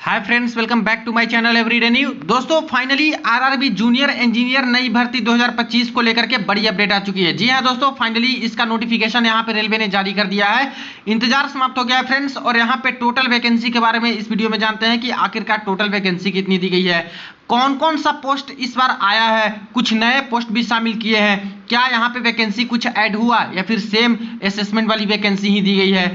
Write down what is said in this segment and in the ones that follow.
Hi friends, welcome back to my channel everyday new. दोस्तों finally RRB junior engineer नई भर्ती 2025 को लेकर के बड़ी अपडेट आ चुकी है। जी हां दोस्तों, फाइनली इसका नोटिफिकेशन यहां पे रेलवे ने जारी कर दिया है। इंतजार समाप्त हो गया है फ्रेंड्स, और यहां पे टोटल वैकेंसी के बारे में इस वीडियो में जानते हैं कि आखिरकार टोटल वैकेंसी कितनी दी गई है, कौन कौन सा पोस्ट इस बार आया है, कुछ नए पोस्ट भी शामिल किए हैं, क्या यहाँ पे वैकेंसी कुछ ऐड हुआ या फिर सेम असेसमेंट वाली वैकेंसी ही दी गई है,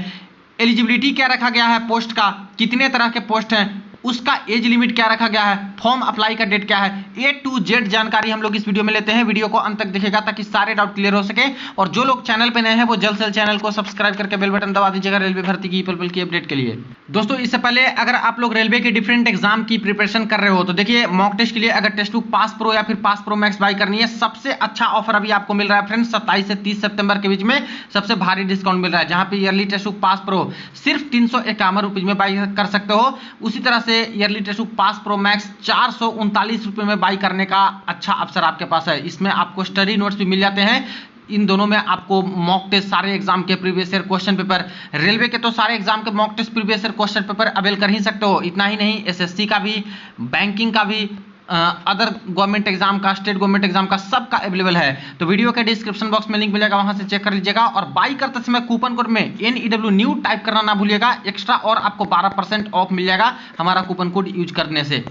एलिजिबिलिटी क्या रखा गया है पोस्ट का, कितने तरह के पोस्ट हैं, उसका एज लिमिट क्या रखा गया है, फॉर्म अप्लाई का डेट क्या है, ए टू जेड जानकारी हम लोग इस वीडियो में लेते हैं। वीडियो को अंत तक देखेगा ताकि सारे डाउट क्लियर हो सके। और जो लोग चैनल पे नए हैं वो जल्द से जल्द चैनल को सब्सक्राइब करके बेल बटन दबा दीजिएगा रेलवे भर्ती की पल की अपडेट के लिए। दोस्तों इससे पहले अगर आप लोग रेलवे के डिफरेंट एग्जाम की प्रिपरेशन कर रहे हो तो देखिए, मॉक टेस्ट के लिए अगर टेस्ट बुक पास प्रो या फिर पास प्रो मैक्स बाई करनी है, सबसे अच्छा ऑफर अभी आपको मिल रहा है फ्रेंड्स। 27 से 30 सितंबर के बीच में सबसे भारी डिस्काउंट मिल रहा है, जहां पे yearly test book pass pro सिर्फ 351 रुपए में बाई कर सकते हो। उसी तरह से yearly test book pass pro max 439 रुपए में बाई करने का अच्छा अवसर आपके पास है। इसमें आपको स्टडी नोट्स भी मिल जाते हैं। इन दोनों में आपको मॉक टेस्ट, सारे एग्जाम के previous year question paper, railway के तो सारे एग्जाम के mock test previous year question paper avail कर ही सकते हो। इतना ही नहीं, एसएससी का भी, बैंकिंग का भी, अदर गवर्नमेंट एग्जाम का, स्टेट गवर्नमेंट एग्जाम का, सबका अवेलेबल है। तो वीडियो के डिस्क्रिप्शन बॉक्स में लिंक मिलेगा, वहां से चेक कर लीजिएगा। और बाई करते समय कूपन कोड में NEW न्यू टाइप करना ना भूलिएगा, एक्स्ट्रा और आपको 12% ऑफ मिल जाएगा हमारा कूपन कोड यूज करने से।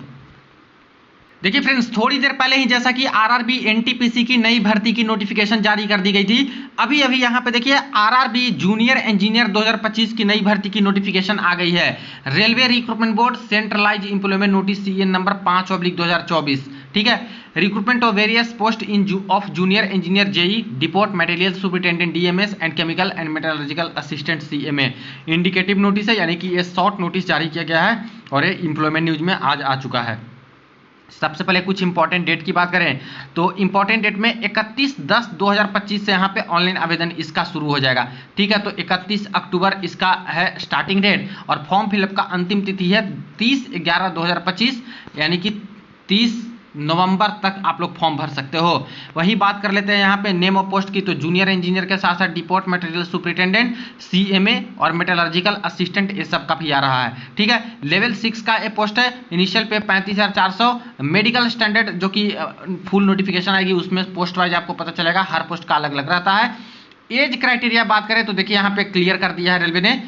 देखिए फ्रेंड्स, थोड़ी देर पहले ही जैसा कि आरआरबी एनटीपीसी की नई भर्ती की नोटिफिकेशन जारी कर दी गई थी, अभी अभी यहाँ पे देखिए आरआरबी जूनियर इंजीनियर 2025 की नई भर्ती की नोटिफिकेशन आ गई है। Railway recruitment board centralise employment notice CN number 5/2024, ठीक है। Recruitment of various post in of junior engineer JE depot material superintendent DMS and chemical and metallurgical assistant CMA। Indicative notice है, यानी कि ये शॉर्ट नोटिस जारी किया गया है और ये एम्प्लॉयमेंट न्यूज में आज आ चुका है। सबसे पहले कुछ इंपॉर्टेंट डेट की बात करें तो इंपॉर्टेंट डेट में 31/10/2025 से यहाँ पे ऑनलाइन आवेदन इसका शुरू हो जाएगा, ठीक है। तो 31 अक्टूबर इसका है स्टार्टिंग डेट, और फॉर्म फिलअप का अंतिम तिथि है 30/11/2025, यानी कि 30 नवंबर तक आप लोग फॉर्म भर सकते हो। वही बात कर लेते हैं यहाँ पे नेम ऑफ पोस्ट की, तो जूनियर इंजीनियर के साथ साथ डिपोट मटेरियल सुपरिटेंडेंट, CMA और मेटलर्जिकल असिस्टेंट, ये सब का भी आ रहा है, ठीक है। लेवल 6 का ये पोस्ट है, इनिशियल पे 35,400। मेडिकल स्टैंडर्ड जो कि फुल नोटिफिकेशन आएगी उसमें पोस्ट वाइज आपको पता चलेगा, हर पोस्ट का अलग अलग रहता है। एज क्राइटेरिया बात करें तो देखिए यहाँ पे क्लियर कर दिया है रेलवे ने।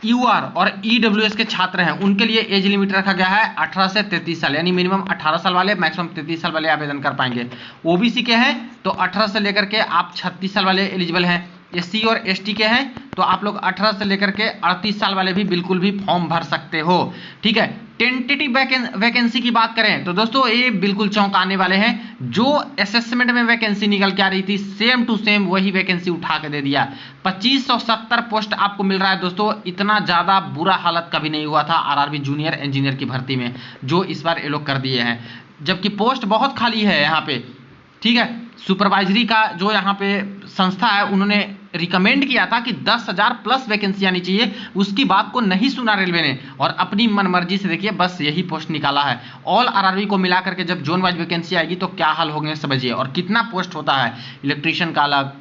UR और EWS के छात्र हैं, उनके लिए एज लिमिट रखा गया है 18 से 33 साल, यानी मिनिमम 18 साल वाले, मैक्सिमम 33 साल वाले आवेदन कर पाएंगे। OBC के हैं तो 18 से लेकर के आप 36 साल वाले एलिजिबल हैं। SC और ST के हैं तो आप लोग 18 से लेकर के 38 साल वाले भी बिल्कुल भी फॉर्म भर सकते हो, ठीक है। टेंटेटिव वैकेंसी की बात करें तो दोस्तों ये बिल्कुल चौंकाने वाले हैं। जो असेसमेंट में वैकेंसी निकल के आ रही थी सेम टू सेम वही वैकेंसी उठा के दे दिया। 2570 पोस्ट आपको मिल रहा है दोस्तों। इतना ज़्यादा बुरा हालत कभी नहीं हुआ था आरआरबी जूनियर इंजीनियर की भर्ती में, जो इस बार ये लोग कर दिए हैं, जबकि पोस्ट बहुत खाली है यहाँ पे, ठीक है। सुपरवाइजरी का जो यहाँ पे संस्था है उन्होंने रिकमेंड किया था कि 10,000 प्लस वैकेंसी आनी चाहिए, उसकी बात को नहीं सुना रेलवे ने और अपनी मनमर्जी से देखिए बस यही पोस्ट निकाला है। ऑल आरआरबी को मिला करके जब जोन वाइज वैकेंसी आएगी तो क्या हाल होंगे समझिए। और कितना पोस्ट होता है, इलेक्ट्रीशियन का अलग,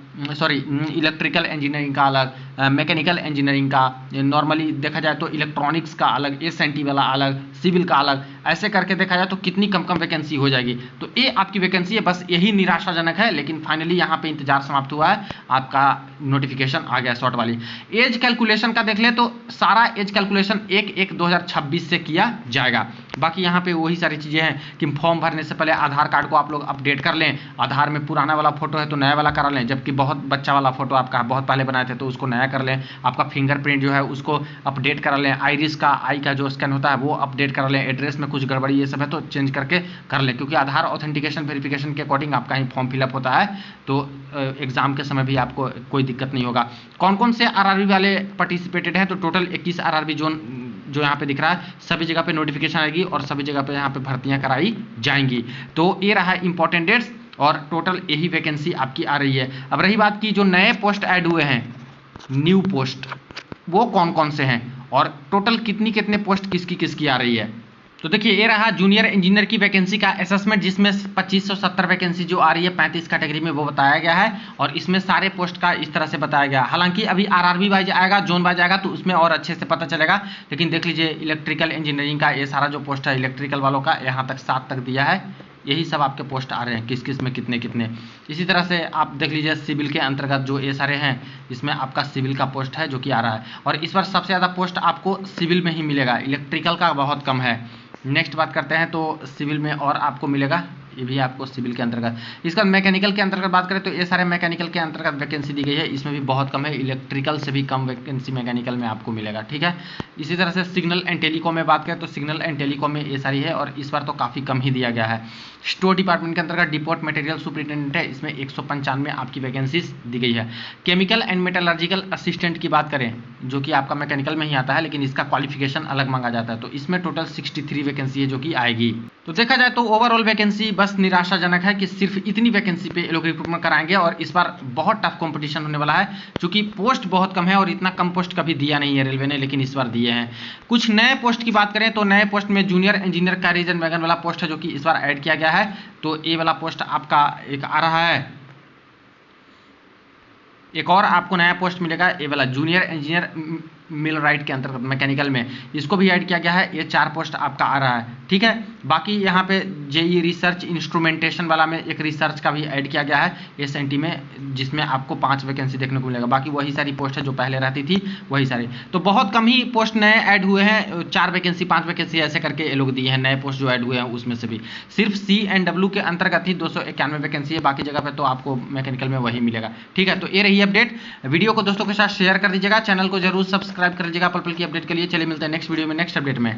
इलेक्ट्रिकल इंजीनियरिंग का अलग, मैकेनिकल इंजीनियरिंग का, नॉर्मली देखा जाए तो इलेक्ट्रॉनिक्स का अलग, SNT वाला अलग, सिविल का अलग, ऐसे करके देखा जाए तो कितनी कम कम वैकेंसी हो जाएगी। तो ये आपकी वैकेंसी है, बस यही निराशाजनक है। लेकिन फाइनली यहाँ पे इंतजार समाप्त हुआ है, आपका नोटिफिकेशन आ गया शॉर्ट वाली। एज कैलकुलेशन का देख ले तो सारा एज कैलकुलेशन 1/1/2026 से किया जाएगा। बाकी यहाँ पे वही सारी चीज़ें हैं कि फॉर्म भरने से पहले आधार कार्ड को आप लोग अपडेट कर लें। आधार में पुराना वाला फोटो है तो नया वाला करा लें, जबकि बहुत बच्चा वाला फोटो आपका बहुत पहले बनाए थे तो उसको नया कर लें। आपका फिंगरप्रिंट जो है उसको अपडेट करा लें, आइरिस का, आई का जो स्कैन होता है वो अपडेट करा लें। एड्रेस में कुछ गड़बड़ी ये सब है तो चेंज करके कर लें, क्योंकि आधार ऑथेंटिकेशन वेरिफिकेशन के अकॉर्डिंग आपका ही फॉर्म फिलअप होता है, तो एग्जाम के समय भी आपको कोई दिक्कत नहीं होगा। कौन कौन से आरआरबी वाले पार्टिसिपेटेड हैं तो टोटल 21 आरआरबी जोन जो यहाँ पे दिख रहा है, सभी जगह पे नोटिफिकेशन आएगी और सभी जगह पे यहाँ पे भर्तियां कराई जाएंगी। तो ये रहा इंपॉर्टेंट डेट्स और टोटल यही वैकेंसी आपकी आ रही है। अब रही बात की जो नए पोस्ट ऐड हुए हैं, न्यू पोस्ट, वो कौन कौन से हैं और टोटल कितनी कितने पोस्ट किसकी किसकी आ रही है। तो देखिए ये रहा जूनियर इंजीनियर की वैकेंसी का असेसमेंट, जिसमें 2570 वैकेंसी जो आ रही है 35 कैटेगरी में वो बताया गया है, और इसमें सारे पोस्ट का इस तरह से बताया गया। हालांकि अभी आरआरबी वाइज आएगा, जोन वाइज आएगा, तो उसमें और अच्छे से पता चलेगा। लेकिन देख लीजिए इलेक्ट्रिकल इंजीनियरिंग का ये सारा जो पोस्ट है इलेक्ट्रिकल वालों का, यहाँ तक 7 तक दिया है, यही सब आपके पोस्ट आ रहे हैं, किस किस में कितने कितने। इसी तरह से आप देख लीजिए सिविल के अंतर्गत जो ये सारे हैं, इसमें आपका सिविल का पोस्ट है जो कि आ रहा है, और इस बार सबसे ज़्यादा पोस्ट आपको सिविल में ही मिलेगा, इलेक्ट्रिकल का बहुत कम है। नेक्स्ट बात करते हैं तो सिविल में और आपको मिलेगा, ये भी आपको सिविल के अंतर्गत। इसका मैकेनिकल के अंतर्गत बात करें तो ये सारे मैकेनिकल के अंतर्गत वैकेंसी दी गई है, इसमें भी बहुत कम है, इलेक्ट्रिकल से भी कम वैकेंसी मैकेनिकल में आपको मिलेगा, ठीक है। इसी तरह से सिग्नल एंड टेलीकॉम में बात करें तो सिग्नल एंड टेलीकॉम में ये सारी है, और इस बार तो काफ़ी कम ही दिया गया है। स्टोर डिपार्टमेंट के अंतर्गत डिपोर्ट मटेरियल सुपरिटेंडेंट है, इसमें 195 आपकी वैकेंसीज दी गई है। केमिकल एंड मेटलर्जिकल असिस्टेंट की बात करें, जो कि आपका मैकेनिकल में ही आता है, लेकिन इसका क्वालिफिकेशन अलग मांगा जाता है, तो इसमें टोटल 63 वैकेंसी है जो कि आएगी। तो देखा जाए तो ओवरऑल वैकेंसी बस निराशाजनक है कि सिर्फ इतनी वैकेंसी पे ये लोग रिक्रूटमेंट कराएंगे, और इस बार बहुत टफ कंपटीशन होने वाला है, क्योंकि पोस्ट बहुत कम है, और इतना कम पोस्ट कभी दिया नहीं है रेलवे ने, लेकिन इस बार दिए हैं। कुछ नए पोस्ट की बात करें तो नए पोस्ट में junior engineer carriers and wagon वाला पोस्ट है जो कि इस बार ऐड किया गया है, तो ये वाला पोस्ट आपका एक आ रहा है। एक और आपको नया पोस्ट मिलेगा, ये वाला जूनियर इंजीनियर मिल राइट के अंतर्गत मैकेनिकल में, इसको भी ऐड किया गया है, ये 4 पोस्ट आपका आ रहा है, ठीक है। बाकी यहाँ पे जेई रिसर्च इंस्ट्रूमेंटेशन वाला में एक रिसर्च का भी ऐड किया गया है एसएनटी में, जिसमें आपको 5 वैकेंसी देखने को मिलेगा। बाकी वही सारी पोस्ट है जो पहले रहती थी, वही सारी। तो बहुत कम ही पोस्ट नए ऐड हुए हैं, 4 वैकेंसी 5 वैकेंसी ऐसे करके ये लोग दिए हैं नए पोस्ट जो ऐड हुए हैं, उसमें से भी सिर्फ C&W के अंतर्गत ही 291 वैकेंसी है, बाकी जगह पर तो आपको मैकेनिकल में वही मिलेगा, ठीक है। तो ये रही अपडेट, वीडियो को दोस्तों के साथ शेयर कर दीजिएगा, चैनल को जरूर सब्सक्राइब कर लीजिएगा पल पल की अपडेट के लिए। चलिए मिलते हैं नेक्स्ट वीडियो में नेक्स्ट अपडेट में।